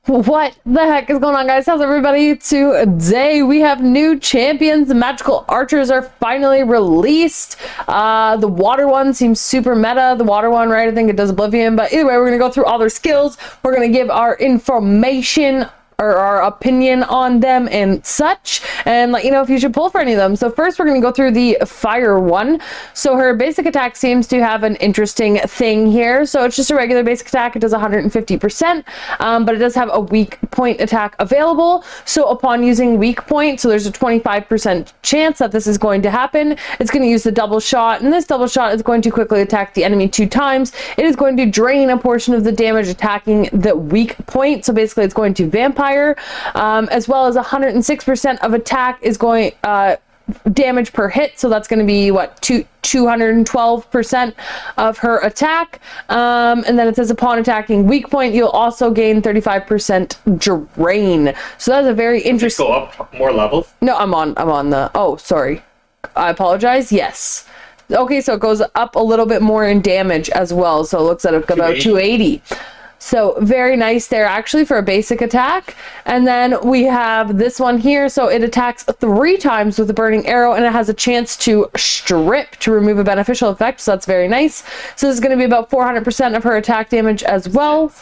What the heck is going on, guys? How's everybody? Today we have new champions. The magical archers are finally released. The water one seems super meta. The water one, right? I think it does oblivion, but either way, we're gonna go through all their skills. We're gonna give our information or our opinion on them and such, and let you know if you should pull for any of them. So first we're going to go through the fire one. So her basic attack seems to have an interesting thing here. So it's just a regular basic attack. It does 150%, but it does have a weak point attack available. So upon using weak point, so there's a 25% chance that this is going to happen. It's going to use the double shot, and this double shot is going to quickly attack the enemy 2 times. It is going to drain a portion of the damage attacking the weak point. So basically it's going to vampire, as well as 106% of attack is going damage per hit, so that's going to be what, 212% of her attack, and then it says upon attacking weak point you'll also gain 35% drain. So that's a very interesting. Go up more levels? No, I'm on the, oh sorry, I apologize. Yes, okay, so it goes up a little bit more in damage as well, so it looks at about 280. So very nice there, actually, for a basic attack. And then we have this one here. So it attacks 3 times with a burning arrow, and it has a chance to strip to remove a beneficial effect. So that's very nice. So this is going to be about 400% of her attack damage as well.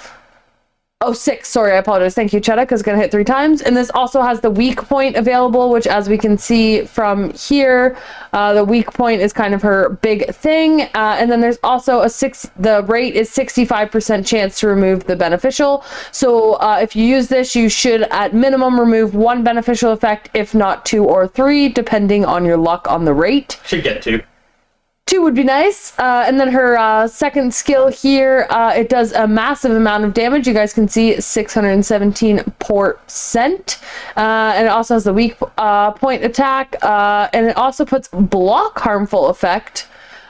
Oh, 6. Sorry, I apologize. Thank you, Chetta, because it's going to hit 3 times. And this also has the weak point available, which, as we can see from here, the weak point is kind of her big thing. And then there's also the rate is 65% chance to remove the beneficial. So if you use this, you should at minimum remove 1 beneficial effect, if not 2 or 3, depending on your luck on the rate. Should get 2. 2 would be nice. And then her second skill here, it does a massive amount of damage. You guys can see 617%. And it also has the weak point attack. And it also puts block harmful effect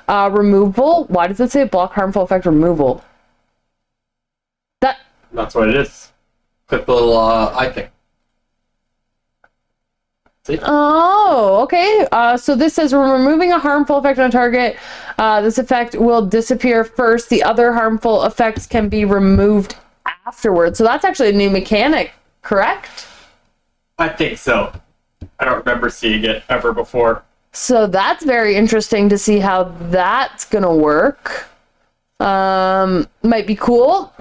removal. Why does it say block harmful effect removal? That's what it is. Click the little eye thing. See? Oh, okay. So this says we're removing a harmful effect on a target. This effect will disappear first. The other harmful effects can be removed afterwards. So that's actually a new mechanic, correct? I think so. I don't remember seeing it ever before. So that's very interesting to see how that's gonna work. Might be cool.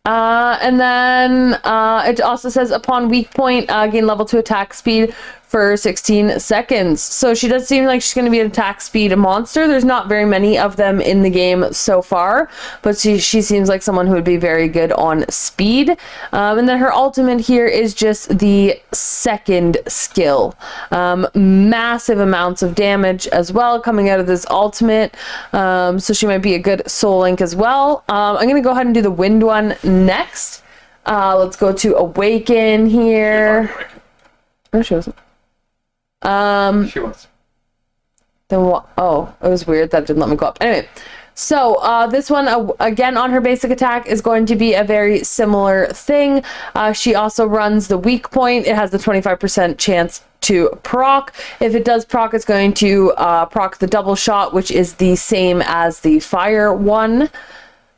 And then it also says upon weak point, gain level 2 attack speed for 16 seconds. So she does seem like she's going to be an attack speed monster. There's not very many of them in the game so far, but she seems like someone who would be very good on speed. And then her ultimate here is just the second skill. Massive amounts of damage as well coming out of this ultimate. So she might be a good soul link as well. I'm going to go ahead and do the wind one next. Let's go to Awaken here. No, she wasn't. She was. Then what? Oh, it was weird that it didn't let me go up. Anyway, so this one, again, on her basic attack is going to be a very similar thing. She also runs the weak point. It has the 25% chance to proc. If it does proc, it's going to proc the double shot, which is the same as the fire one.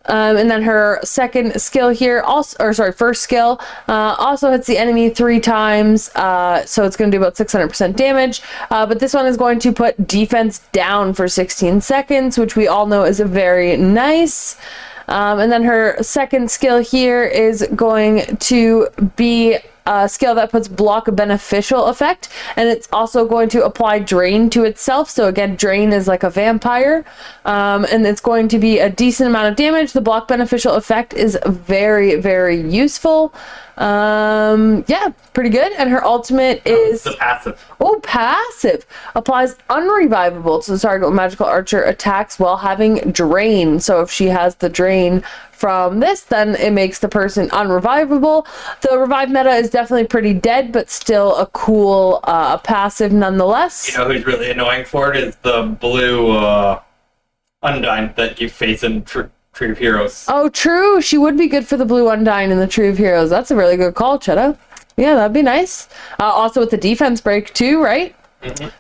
And then her second skill here, first skill, also hits the enemy 3 times, so it's going to do about 600% damage, but this one is going to put defense down for 16 seconds, which we all know is very nice. And then her second skill here is going to be a skill that puts block a beneficial effect, and it's also going to apply drain to itself. So again, drain is like a vampire, and it's going to be a decent amount of damage. The block beneficial effect is very, very useful. Yeah, pretty good. And her ultimate is the passive. Oh, passive applies unrevivable to the target with magical archer attacks while having drain. So if she has the drain from this, then it makes the person unrevivable. The revive meta is definitely pretty dead, but still a cool passive nonetheless. You know who's really annoying for it is the blue Undyne that you face in Tree of Heroes. Oh, true. She would be good for the blue Undyne in the Tree of Heroes. That's a really good call, Chetta. Yeah, that'd be nice. Also with the defense break too, right?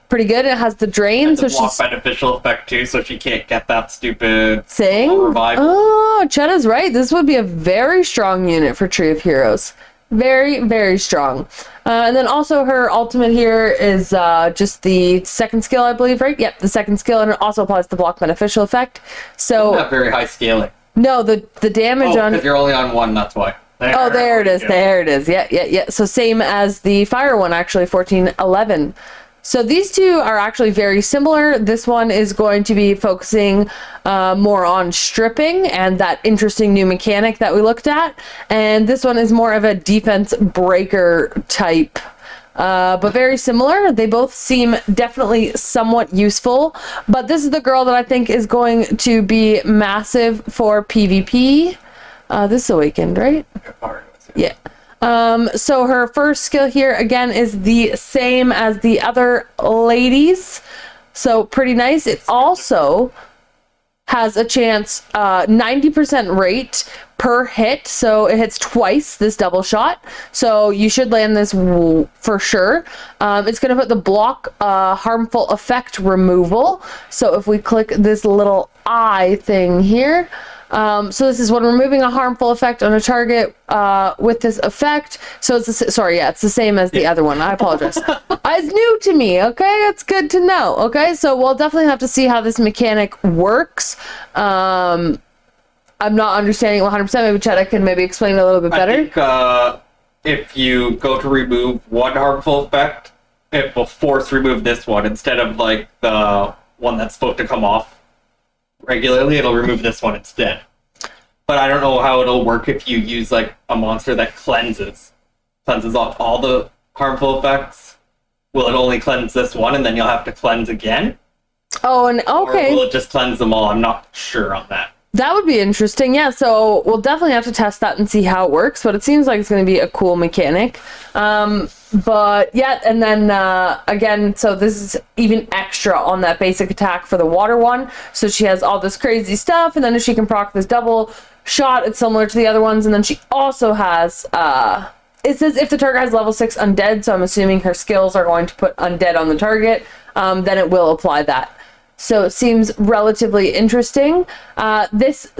Pretty good. It has the drain, And so the block she's beneficial effect too, so she can't get that stupid thing. revival. Oh, Chetta's right. This would be a very strong unit for Tree of Heroes. Very, very strong. And then also her ultimate here is just the second skill, I believe, right? Yep, the second skill, and it also applies the block beneficial effect. So Not very high scaling. no, the damage on. because you're only on one, that's why. Oh, there it is. There it is. Yeah. So same as the fire one, actually, 1411. So these two are actually very similar. This one is going to be focusing more on stripping and that interesting new mechanic that we looked at. And this one is more of a defense breaker type, but very similar. They both seem definitely somewhat useful. But this is the girl that I think is going to be massive for PvP. This is Awakened, right? Yeah. So her first skill here again is the same as the other ladies. So pretty nice. It also has a chance 90% rate per hit, so it hits twice this double shot, so you should land this for sure. It's going to put the block harmful effect removal, so if we click this little eye thing here, so this is when removing a harmful effect on a target with this effect. So it's it's the same as the other one. I apologize. It's new to me. Okay, it's good to know. Okay, so we'll definitely have to see how this mechanic works. I'm not understanding 100%. Maybe Chetta can maybe explain it a little bit better. I think if you go to remove one harmful effect, it will force remove this one instead of like the one that's supposed to come off regularly. It'll remove this one instead. But I don't know how it'll work if you use like a monster that cleanses off all the harmful effects. Will it only cleanse this one and then you'll have to cleanse again? Oh, and okay. Or will it just cleanse them all? I'm not sure on that. That would be interesting. Yeah, so we'll definitely have to test that and see how it works, but it seems like it's going to be a cool mechanic. But yeah, and then again, so this is even extra on that basic attack for the water one. So she has all this crazy stuff, and then if she can proc this double shot, it's similar to the other ones. And then she also has, it says if the target has level 6 undead, so I'm assuming her skills are going to put undead on the target, then it will apply that. So it seems relatively interesting. This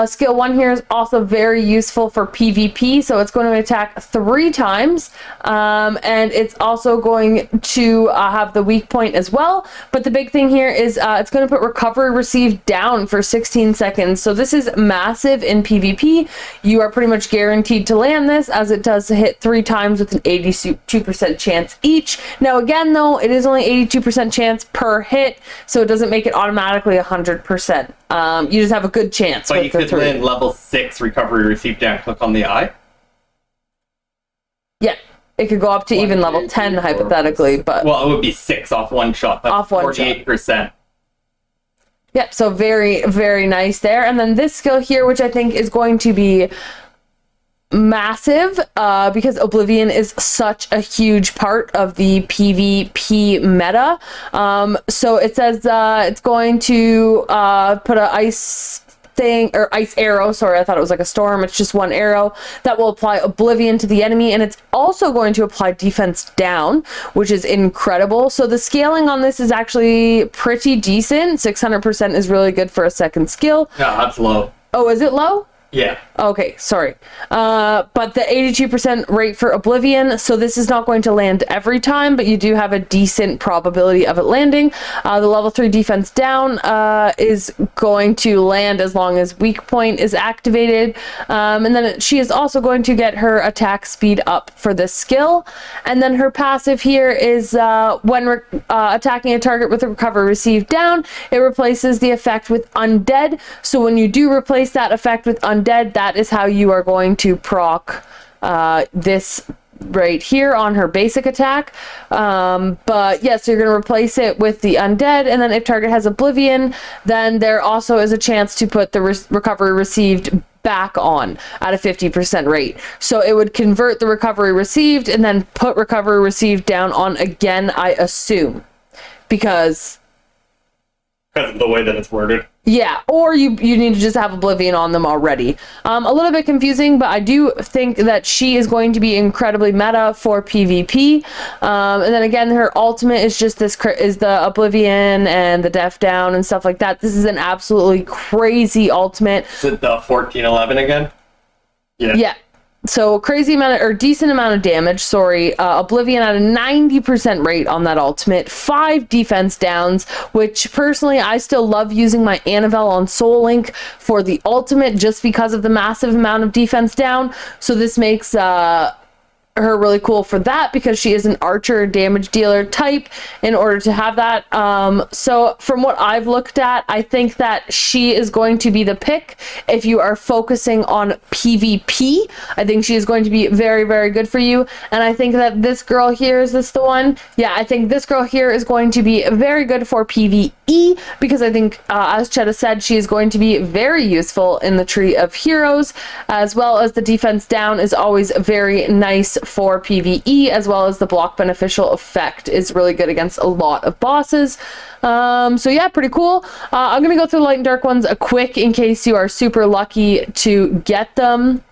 skill 1 here is also very useful for PvP. So it's going to attack 3 times. And it's also going to have the weak point as well. But the big thing here is it's going to put recovery received down for 16 seconds. So this is massive in PvP. You are pretty much guaranteed to land this, as it does hit 3 times with an 82% chance each. Now again though, it is only 82% chance per hit. So it doesn't make it automatically 100%. You just have a good chance. But you could land level 6 recovery received down. Click on the eye. Yeah, it could go up to even level 10 hypothetically, but well, it would be 6 off one shot. That's off one 48%. Yep, so very, very nice there. And then this skill here, which I think is going to be massive because Oblivion is such a huge part of the PvP meta. So it says it's going to put an ice thing, or ice arrow, sorry, I thought it was like a storm. It's just one arrow that will apply Oblivion to the enemy, and it's also going to apply defense down, which is incredible. So the scaling on this is actually pretty decent. 600% is really good for a second skill. Yeah, that's low. Oh, is it low? Yeah. Okay, sorry. But the 82% rate for Oblivion, so this is not going to land every time, but you do have a decent probability of it landing. The level 3 defense down is going to land as long as weak point is activated. And then she is also going to get her attack speed up for this skill. And then her passive here is when attacking a target with a recovery received down, it replaces the effect with undead. So when you do replace that effect with undead, that is how you are going to proc this right here on her basic attack. But yes, you're going to replace it with the undead, and then if target has Oblivion, then there also is a chance to put the recovery received back on at a 50% rate. So it would convert the recovery received and then put recovery received down on again, I assume, because because of the way that it's worded. Yeah, or you need to just have Oblivion on them already. A little bit confusing, but I do think that she is going to be incredibly meta for PvP. And then again, her ultimate is just is the Oblivion and the Death Down and stuff like that. This is an absolutely crazy ultimate. Is it the 1411 again? Yeah. Yeah. So crazy amount or decent amount of damage. Sorry, Oblivion at a 90% rate on that ultimate. 5 defense downs, which personally I still love using my Annabelle on Soul Link for the ultimate just because of the massive amount of defense down. So this makes her really cool for that because she is an archer damage dealer type in order to have that. So from what I've looked at, I think that she is going to be the pick if you are focusing on PvP. I think she is going to be very, very good for you. And I think that this girl here, is this the one? Yeah, I think this girl here is going to be very good for PvE because I think, as Chetta said, she is going to be very useful in the Tree of Heroes, as well as the defense down is always very nice for PvE, as well as the block beneficial effect is really good against a lot of bosses. So yeah, pretty cool. I'm gonna go through the light and dark ones a quick in case you are super lucky to get them.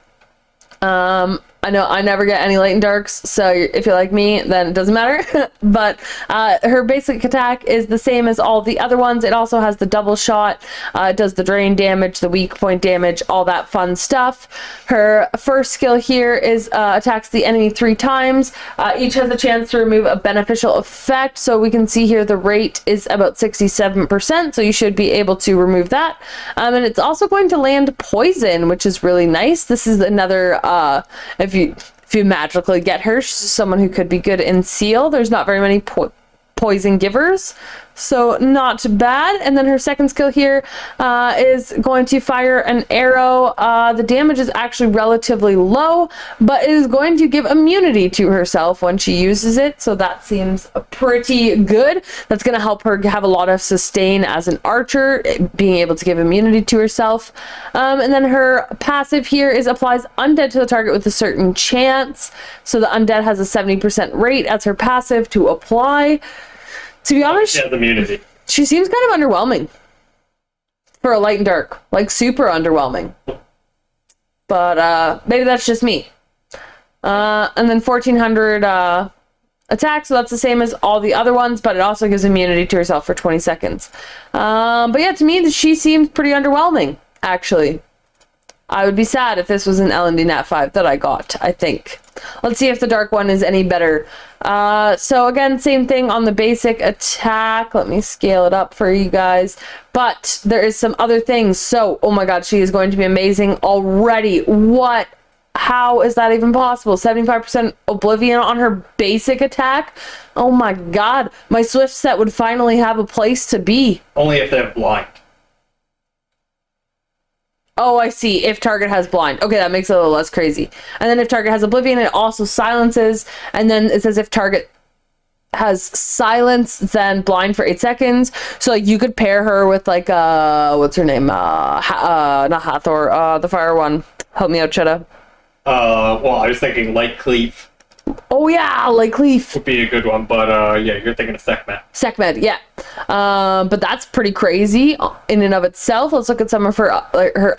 I know I never get any light and darks, so if you're like me, then it doesn't matter. But her basic attack is the same as all the other ones. It also has the double shot. It does the drain damage, the weak point damage, all that fun stuff. Her first skill here is attacks the enemy 3 times. Each has a chance to remove a beneficial effect. So we can see here the rate is about 67%, so you should be able to remove that. And it's also going to land poison, which is really nice. This is another, if you magically get her, she's someone who could be good in Seal. There's not very many poison givers, so not bad. And then her second skill here is going to fire an arrow. The damage is actually relatively low, but it is going to give immunity to herself when she uses it, so that seems pretty good. That's going to help her have a lot of sustain as an archer, being able to give immunity to herself. And then her passive here is applies undead to the target with a certain chance, so the undead has a 70% rate as her passive to apply. To be honest, She has immunity. she seems kind of underwhelming for a light and dark, like super underwhelming. But maybe that's just me. And then 1400 attack, so that's the same as all the other ones, but it also gives immunity to herself for 20 seconds. But yeah, to me, she seems pretty underwhelming, actually. I would be sad if this was an L&D Nat 5 that I got, I think. Let's see if the dark one is any better. So again, same thing on the basic attack. Let me scale it up for you guys. But there is some other things. So, oh my god, she is going to be amazing already. What? How is that even possible? 75% Oblivion on her basic attack? Oh my god. My Swift set would finally have a place to be. Only if they have blind. Oh, I see. If target has blind. Okay, that makes it a little less crazy. And then if target has Oblivion, it also silences. And then it says if target has silence, then blind for 8 seconds. So like you could pair her with like what's her name? Not Hathor, the fire one. Help me out, Chetta. Well, I was thinking Light Cleave Oh yeah, like Cleef. would be a good one, but yeah, you're thinking of Sekhmet. Sekhmet, yeah. But that's pretty crazy in and of itself. Let's look at some of her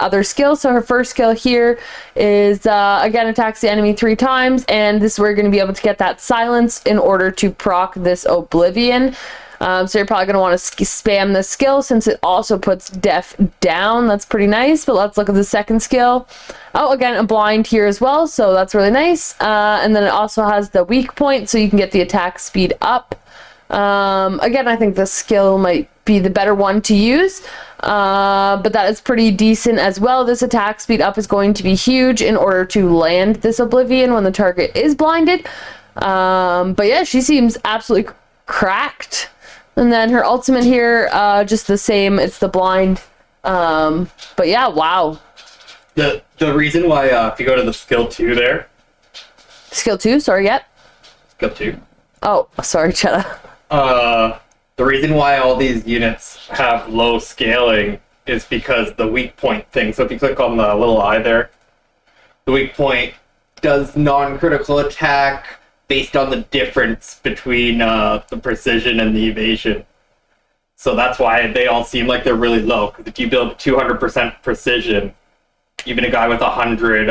other skills. So her first skill here is, again, attacks the enemy 3 times, and this is where you're going to be able to get that silence in order to proc this Oblivion. So you're probably going to want to spam this skill since it also puts Deaf down. That's pretty nice, but let's look at the second skill. Oh, again, a blind here as well, so that's really nice. And then it also has the weak point, so you can get the attack speed up. Again, I think this skill might be the better one to use, but that is pretty decent as well. This attack speed up is going to be huge in order to land this Oblivion when the target is blinded. But yeah, she seems absolutely cracked. And then her ultimate here, just the same. It's the blind. But yeah, wow. The reason why, if you go to the skill 2 there. Skill 2? Sorry, yet? Skill 2. Oh, sorry, Chetta. The reason why all these units have low scaling is because the weak point thing. So if you click on the little eye there, the weak point does non-critical attack based on the difference between the precision and the evasion. So that's why they all seem like they're really low. Because if you build 200% precision, even a guy with 100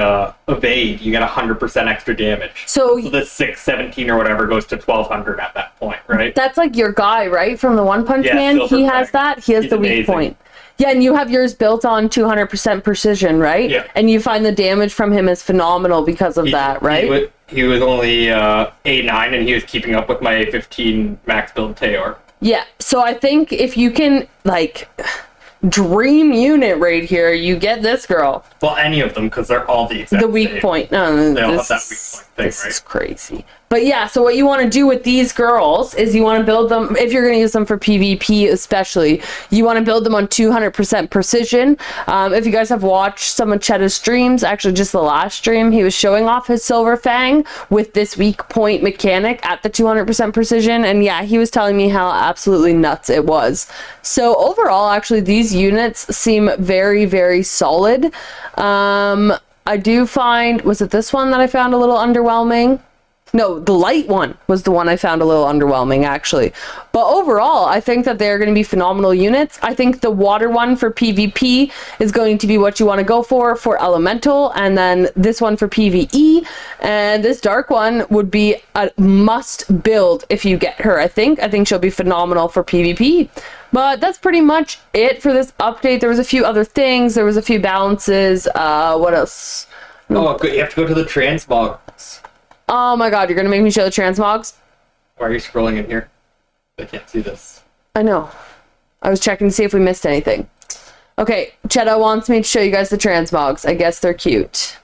evade, you get 100% extra damage. So the 617 or whatever goes to 1200 at that point, right? that's like your guy, right? From the One Punch Man? Silver He has Fang. that. He has He's the weak amazing. point. Yeah, and you have yours built on 200% precision, right? Yeah. And you find the damage from him is phenomenal because of that, right? He was only A9 and he was keeping up with my A15 max build Teor. Yeah, so I think if you can, like, dream unit right here, you get this girl. Well, any of them, because they're all the exact The weak same. point. No, They all this, have that weak point thing, this right? is crazy. But yeah, so what you want to do with these girls is you want to build them, if you're going to use them for PvP especially, you want to build them on 200% precision. If you guys have watched some of Chetta's streams, actually just the last stream, he was showing off his Silver Fang with this weak point mechanic at the 200% precision. And yeah, he was telling me how absolutely nuts it was. So overall, actually, these units seem very, very solid. I do find, was it this one that I found a little underwhelming? No, the light one was the one I found a little underwhelming, actually. But overall, I think that they're going to be phenomenal units. I think the water one for PvP is going to be what you want to go for Elemental, and then this one for PvE, and this dark one would be a must build if you get her, I think. I think she'll be phenomenal for PvP. But that's pretty much it for this update. There was a few other things. There was a few balances. What else? Oh, good. You have to go to the Transmogs. Oh my god, you're gonna make me show the Transmogs? Why are you scrolling in here? I can't see this. I know. I was checking to see if we missed anything. Okay, Chetta wants me to show you guys the Transmogs. I guess they're cute.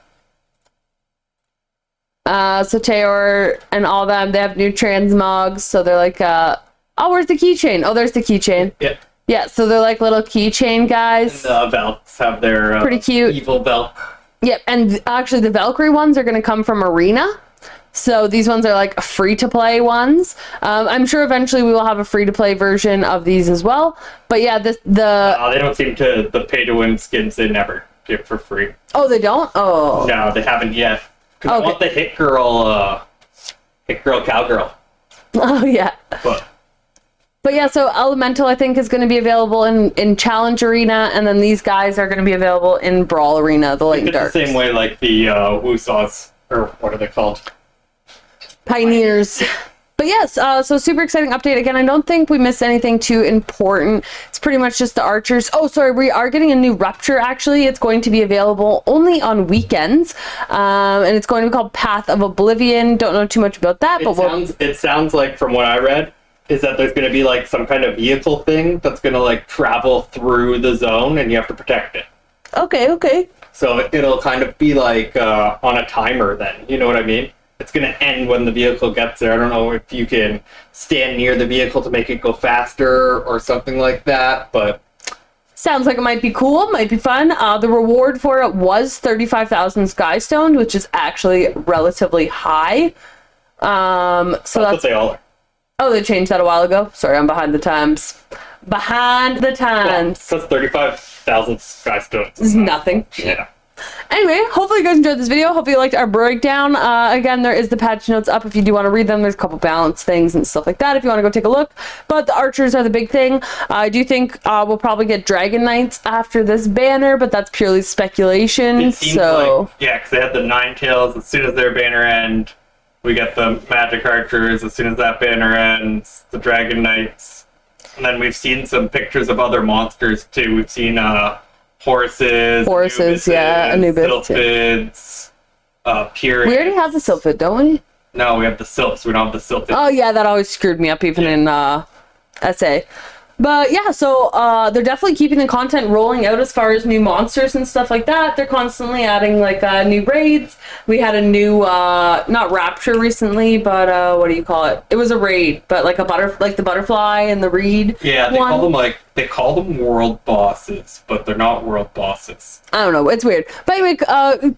So Teor and all them, they have new Transmogs, so they're like, oh, where's the keychain? Oh, there's the keychain. Yeah. Yeah, so they're like little keychain guys. The Velks have their Pretty cute. evil Velk. Yep, and actually the Valkyrie ones are going to come from Arena. So these ones are like free-to-play ones. I'm sure eventually we will have a free-to-play version of these as well. But yeah, they don't seem to, the pay-to-win skins they never give for free. Oh, they don't? Oh. No, they haven't yet. Because I want the Hit Girl Cowgirl. Oh, yeah. But yeah, so Elemental, I think, is going to be available in Challenge Arena, and then these guys are going to be available in Brawl Arena, the Light and Dark. It's the same way like the Wusaws, or what are they called? Pioneers. But yes, so super exciting update. Again, I don't think we missed anything too important. It's pretty much just the archers. Oh, sorry, we are getting a new Rupture, actually. It's going to be available only on weekends, and it's going to be called Path of Oblivion. Don't know too much about that, but it sounds like, from what I read, is that there's going to be like some kind of vehicle thing that's going to like travel through the zone, and you have to protect it. Okay. So it'll kind of be like on a timer then, you know what I mean? It's going to end when the vehicle gets there. I don't know if you can stand near the vehicle to make it go faster or something like that, but... Sounds like it might be cool, might be fun. The reward for it was 35,000 Skystone, which is actually relatively high. So that's what they all are. Oh, they changed that a while ago? Sorry, I'm behind the times. Behind the times. Well, that's 35,000 Skystones. This is nothing. Yeah. Anyway, hopefully you guys enjoyed this video. Hopefully you liked our breakdown. Again, there is the patch notes up if you do want to read them. There's a couple balance things and stuff like that if you want to go take a look. But the archers are the big thing. I do think we'll probably get Dragon Knights after this banner, but that's purely speculation. It seems like, yeah, because they had the Nine Tails. As soon as their banner end, we get the Magic Archers. As soon as that banner ends, the Dragon Knights. And then we've seen some pictures of other monsters too. We've seen horses, yeah, Anubis, Sylphids, Pyrrhids. We already have the Sylphid, don't we? No, we have the Sylphs. We don't have the Sylphids. Oh yeah, that always screwed me up even in SA. But yeah, so they're definitely keeping the content rolling out as far as new monsters and stuff like that. They're constantly adding like new raids. We had a new not Rapture recently, but what do you call it? It was a raid, but like the butterfly and the reed. Yeah, they call them world bosses, but they're not world bosses. I don't know, it's weird. But anyway,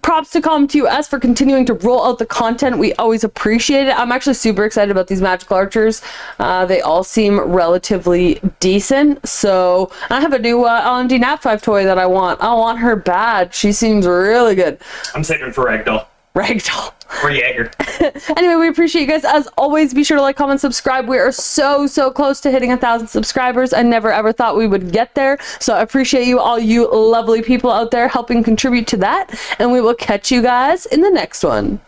props to Com2S for continuing to roll out the content. We always appreciate it. I'm actually super excited about these magical archers. They all seem relatively decent. So I have a new LMD Nat 5 toy that I want. I want her bad. She seems really good. I'm saving for Ragdoll. Ragdoll. Or Jaeger. Anyway, we appreciate you guys. As always, be sure to like, comment, subscribe. We are so close to hitting 1,000 subscribers. I never ever thought we would get there. So I appreciate you, all you lovely people out there helping contribute to that. And we will catch you guys in the next one.